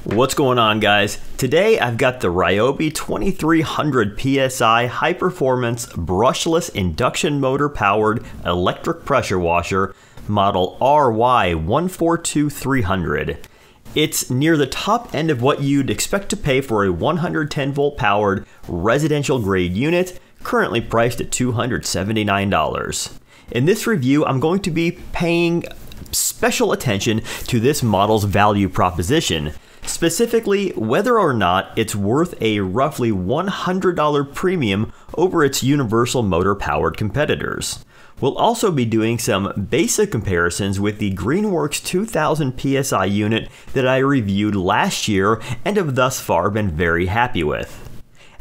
What's going on, guys? Today I've got the Ryobi 2300 PSI high performance brushless induction motor powered electric pressure washer model RY142300. It's near the top end of what you'd expect to pay for a 110 volt powered residential grade unit, currently priced at $279. In this review, I'm going to be paying special attention to this model's value proposition. Specifically, whether or not it's worth a roughly $100 premium over its universal motor-powered competitors. We'll also be doing some basic comparisons with the Greenworks 2000 PSI unit that I reviewed last year and have thus far been very happy with.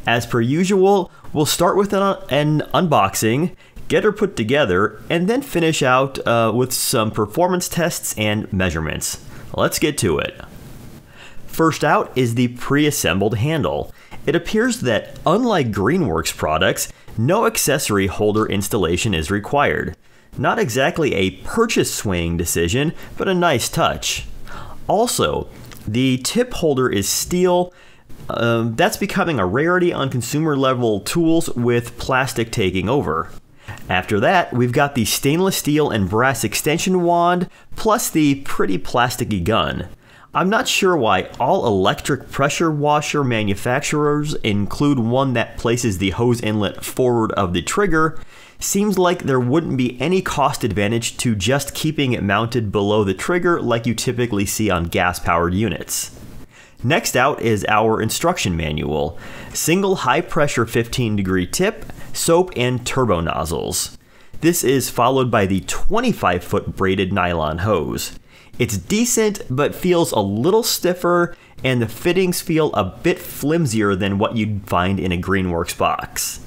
As per usual, we'll start with an unboxing, get her put together, and then finish out with some performance tests and measurements. Let's get to it. First out is the pre-assembled handle. It appears that, unlike Greenworks products, no accessory holder installation is required. Not exactly a purchase swaying decision, but a nice touch. Also, the tip holder is steel. That's becoming a rarity on consumer level tools with plastic taking over. After that, we've got the stainless steel and brass extension wand, plus the pretty plasticky gun. I'm not sure why all electric pressure washer manufacturers include one that places the hose inlet forward of the trigger. Seems like there wouldn't be any cost advantage to just keeping it mounted below the trigger like you typically see on gas-powered units. Next out is our instruction manual. Single high pressure 15-degree tip, soap, and turbo nozzles. This is followed by the 25-foot braided nylon hose. It's decent, but feels a little stiffer, and the fittings feel a bit flimsier than what you'd find in a Greenworks box.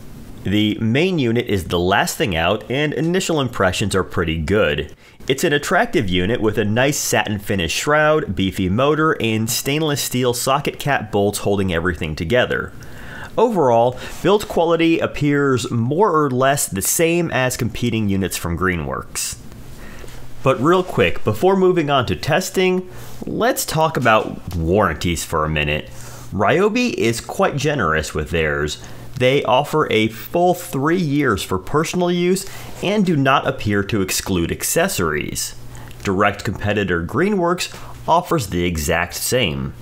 The main unit is the last thing out, and initial impressions are pretty good. It's an attractive unit with a nice satin finish shroud, beefy motor, and stainless steel socket cap bolts holding everything together. Overall, build quality appears more or less the same as competing units from Greenworks. But real quick, before moving on to testing, let's talk about warranties for a minute. Ryobi is quite generous with theirs. They offer a full 3 years for personal use and do not appear to exclude accessories. Direct competitor Greenworks offers the exact same.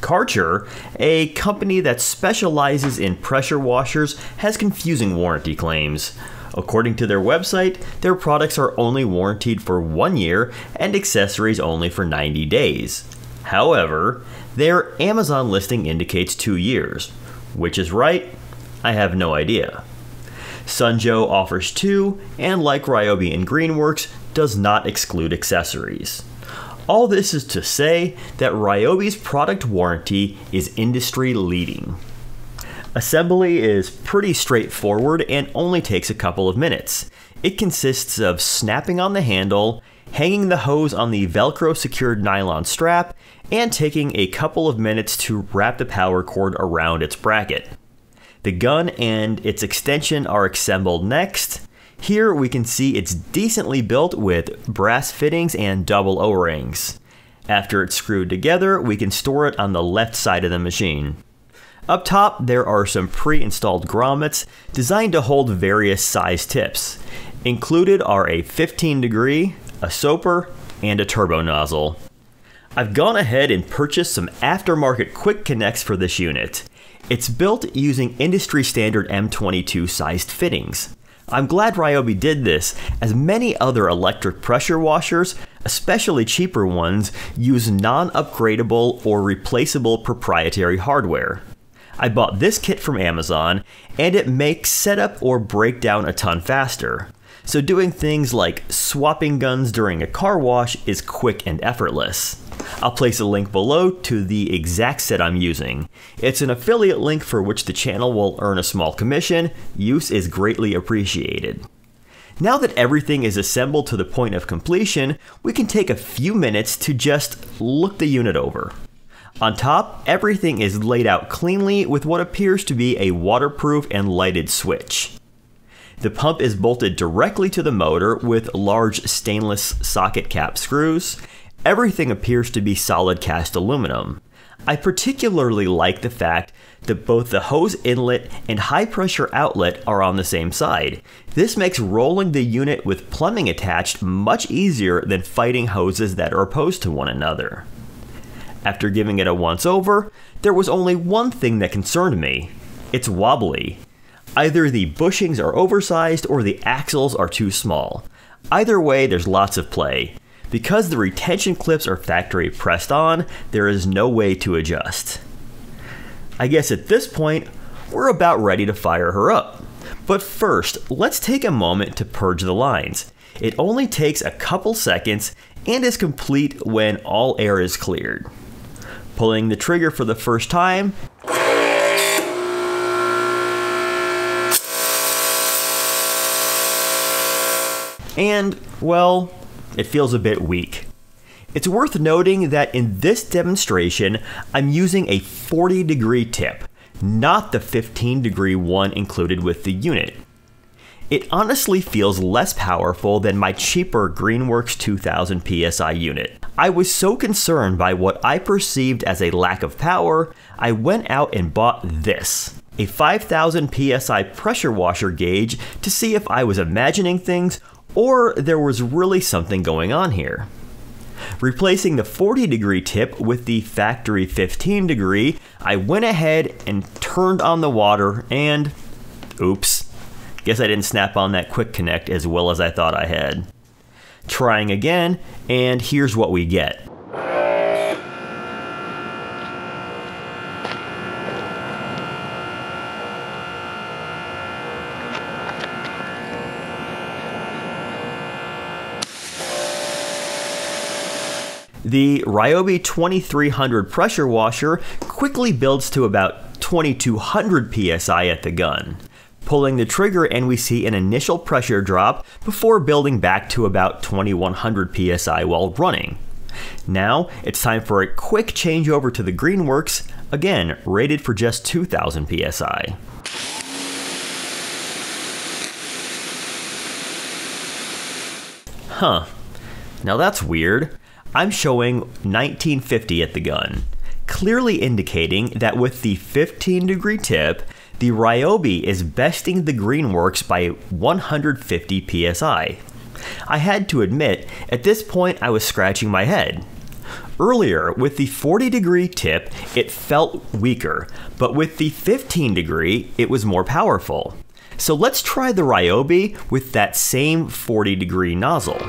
Karcher, a company that specializes in pressure washers, has confusing warranty claims. According to their website, their products are only warranted for 1 year and accessories only for 90 days. However, their Amazon listing indicates 2 years. Which is right? I have no idea. Sunjoe offers 2, and like Ryobi and Greenworks, does not exclude accessories. All this is to say that Ryobi's product warranty is industry leading. Assembly is pretty straightforward and only takes a couple of minutes. It consists of snapping on the handle, hanging the hose on the Velcro secured nylon strap, and taking a couple of minutes to wrap the power cord around its bracket. The gun and its extension are assembled next. Here we can see it's decently built with brass fittings and double O-rings. After it's screwed together, we can store it on the left side of the machine. Up top, there are some pre-installed grommets designed to hold various size tips. Included are a 15-degree, a soaper, and a turbo nozzle. I've gone ahead and purchased some aftermarket quick connects for this unit. It's built using industry standard M22 sized fittings. I'm glad Ryobi did this, as many other electric pressure washers, especially cheaper ones, use non-upgradable or replaceable proprietary hardware. I bought this kit from Amazon, and it makes setup or breakdown a ton faster. So doing things like swapping guns during a car wash is quick and effortless. I'll place a link below to the exact set I'm using. It's an affiliate link for which the channel will earn a small commission. Use is greatly appreciated. Now that everything is assembled to the point of completion, we can take a few minutes to just look the unit over. On top, everything is laid out cleanly with what appears to be a waterproof and lighted switch. The pump is bolted directly to the motor with large stainless socket cap screws. Everything appears to be solid cast aluminum. I particularly like the fact that both the hose inlet and high pressure outlet are on the same side. This makes rolling the unit with plumbing attached much easier than fighting hoses that are opposed to one another. After giving it a once over, there was only one thing that concerned me. It's wobbly. Either the bushings are oversized or the axles are too small. Either way, there's lots of play. Because the retention clips are factory pressed on, there is no way to adjust. I guess at this point, we're about ready to fire her up. But first, let's take a moment to purge the lines. It only takes a couple seconds and is complete when all air is cleared. Pulling the trigger for the first time, and, well, it feels a bit weak. It's worth noting that in this demonstration, I'm using a 40-degree tip, not the 15-degree one included with the unit. It honestly feels less powerful than my cheaper Greenworks 2000 PSI unit. I was so concerned by what I perceived as a lack of power, I went out and bought this, a 5000 PSI pressure washer gauge to see if I was imagining things or there was really something going on here. Replacing the 40-degree tip with the factory 15-degree, I went ahead and turned on the water and, oops, guess I didn't snap on that quick connect as well as I thought I had. Trying again, and here's what we get. The Ryobi 2300 pressure washer quickly builds to about 2200 PSI at the gun. Pulling the trigger and we see an initial pressure drop before building back to about 2100 PSI while running. Now it's time for a quick changeover to the Greenworks, again rated for just 2000 PSI. Huh, now that's weird. I'm showing 1950 at the gun, clearly indicating that with the 15-degree tip, the Ryobi is besting the Greenworks by 150 PSI. I had to admit, at this point I was scratching my head. Earlier, with the 40-degree tip, it felt weaker, but with the 15-degree, it was more powerful. So let's try the Ryobi with that same 40-degree nozzle.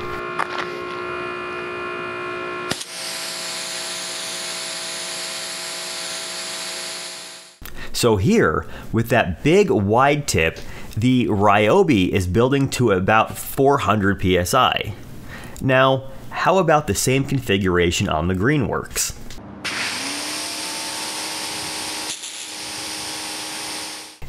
So here, with that big wide tip, the Ryobi is building to about 400 PSI. Now, how about the same configuration on the Greenworks?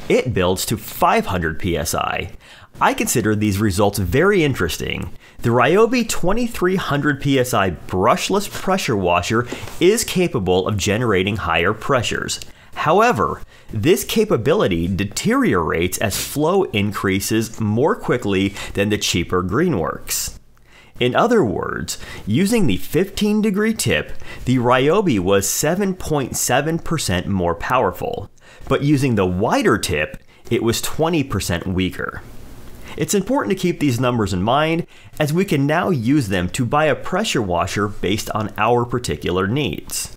It builds to 500 PSI. I consider these results very interesting. The Ryobi 2300 PSI brushless pressure washer is capable of generating higher pressures. However, this capability deteriorates as flow increases more quickly than the cheaper Greenworks. In other words, using the 15-degree tip, the Ryobi was 7.7% more powerful, but using the wider tip, it was 20% weaker. It's important to keep these numbers in mind, as we can now use them to buy a pressure washer based on our particular needs.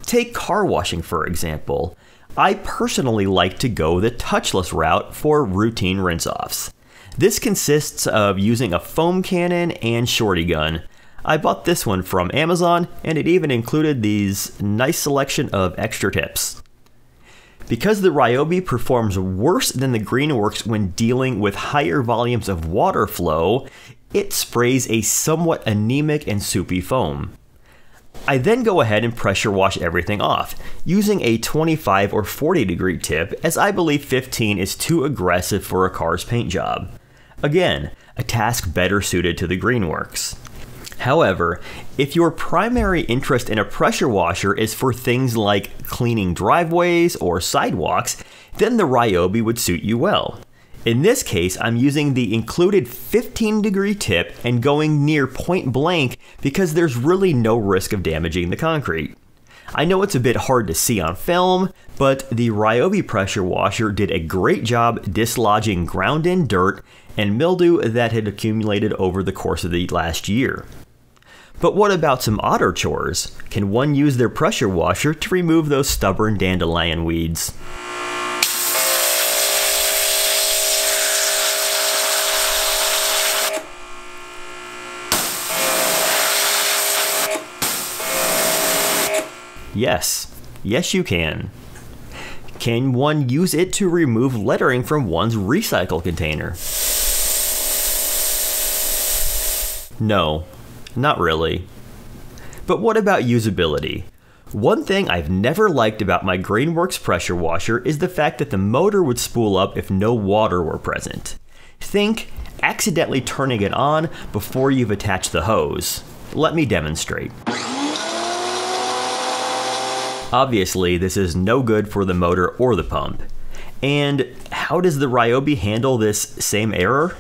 Take car washing, for example. I personally like to go the touchless route for routine rinse-offs. This consists of using a foam cannon and shorty gun. I bought this one from Amazon, and it even included these nice selection of extra tips. Because the Ryobi performs worse than the Greenworks when dealing with higher volumes of water flow, it sprays a somewhat anemic and soupy foam. I then go ahead and pressure wash everything off, using a 25 or 40 degree tip, as I believe 15 is too aggressive for a car's paint job. Again, a task better suited to the Greenworks. However, if your primary interest in a pressure washer is for things like cleaning driveways or sidewalks, then the Ryobi would suit you well. In this case, I'm using the included 15-degree tip and going near point blank because there's really no risk of damaging the concrete. I know it's a bit hard to see on film, but the Ryobi pressure washer did a great job dislodging ground-in dirt and mildew that had accumulated over the course of the last year. But what about some odder chores? Can one use their pressure washer to remove those stubborn dandelion weeds? Yes you can. Can one use it to remove lettering from one's recycle container? No, not really. But what about usability? One thing I've never liked about my Greenworks pressure washer is the fact that the motor would spool up if no water were present. Think accidentally turning it on before you've attached the hose. Let me demonstrate. Obviously, this is no good for the motor or the pump. And how does the Ryobi handle this same error?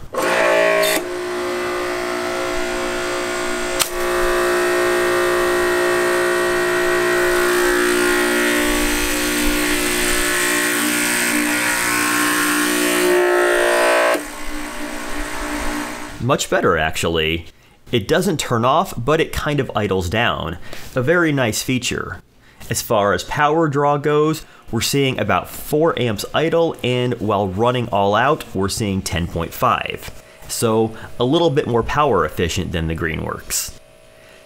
Much better, actually. It doesn't turn off, but it kind of idles down. A very nice feature. As far as power draw goes, we're seeing about 4 amps idle, and while running all out, we're seeing 10.5. So a little bit more power efficient than the Greenworks.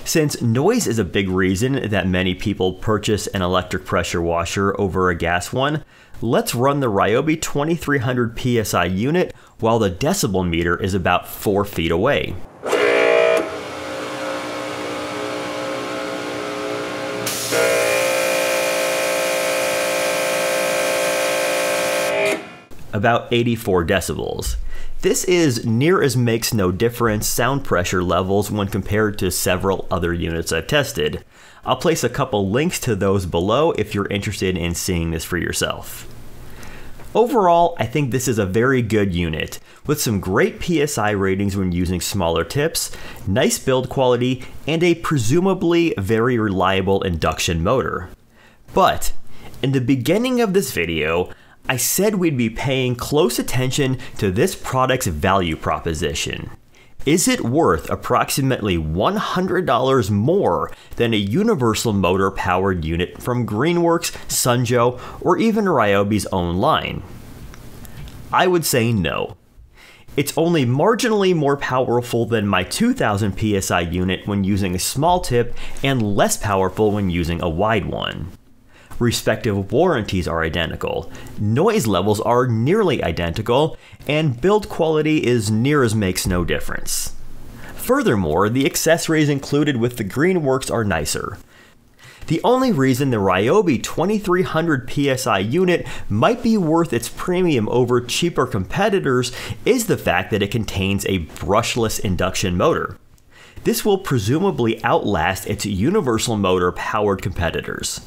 Since noise is a big reason that many people purchase an electric pressure washer over a gas one, let's run the Ryobi 2300 PSI unit while the decibel meter is about 4 feet away. About 84 decibels. This is near as makes no difference sound pressure levels when compared to several other units I've tested. I'll place a couple links to those below if you're interested in seeing this for yourself. Overall, I think this is a very good unit, with some great PSI ratings when using smaller tips, nice build quality, and a presumably very reliable induction motor. But, in the beginning of this video, I said we'd be paying close attention to this product's value proposition. Is it worth approximately $100 more than a universal motor powered unit from Greenworks, Sunjoe, or even Ryobi's own line? I would say no. It's only marginally more powerful than my 2000 PSI unit when using a small tip and less powerful when using a wide one. Respective warranties are identical, noise levels are nearly identical, and build quality is near as makes no difference. Furthermore, the accessories included with the Greenworks are nicer. The only reason the Ryobi 2300 PSI unit might be worth its premium over cheaper competitors is the fact that it contains a brushless induction motor. This will presumably outlast its universal motor powered competitors.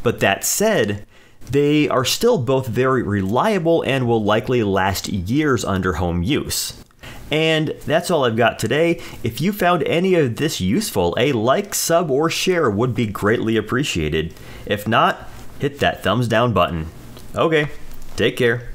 But that said, they are still both very reliable and will likely last years under home use. And that's all I've got today. If you found any of this useful, a like, sub, or share would be greatly appreciated. If not, hit that thumbs down button. Okay, take care.